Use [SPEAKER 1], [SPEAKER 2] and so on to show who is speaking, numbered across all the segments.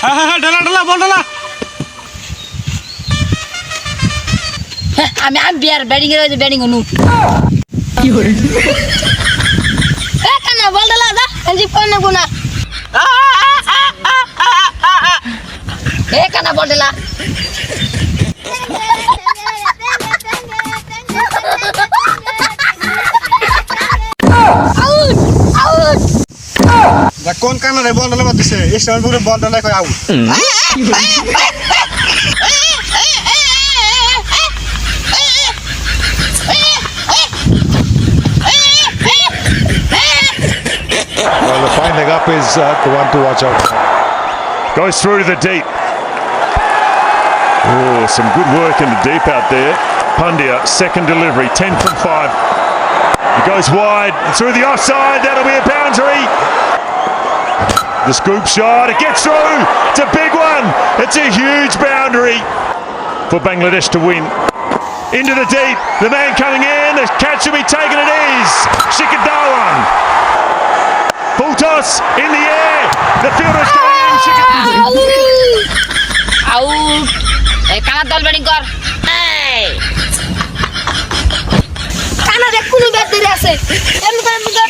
[SPEAKER 1] হ্যাঁ ঢালা ঢালা বল ঢালা।
[SPEAKER 2] আমি বিয়ার ব্যাটিং এর ব্যাটিং অনু কি করে কানা বল ডালা দা আমি কোন গুনা কানা বল ডালা আউট আউট
[SPEAKER 1] কোন কানা রে বল ঢালা মারতেছে এই সময় পুরো বল ঢালা কই out.
[SPEAKER 3] Well, the finding up is the one to watch out for.
[SPEAKER 4] Goes through to the deep. Oh, some good work in the deep out there. Pundia, second delivery, 10 from 5. He goes wide, through the offside, that'll be a boundary. The scoop shot, it gets through. It's a big one. It's a huge boundary for Bangladesh to win. Into the deep, the man coming in, the catch will be taken, it is Shikadawan. Full toss in the air. The fielder's going in.
[SPEAKER 2] Out. কানা দল batting কর কানা রে কোন bat ধরে আছে এমন করে বুঝার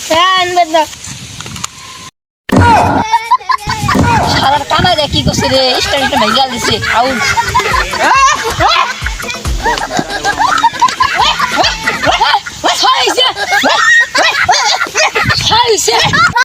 [SPEAKER 2] ফ্যান বন্ধ সারা কানা রে কি করছে রে স্টাইলটা ভাইগাল দিছে আউট হাইছে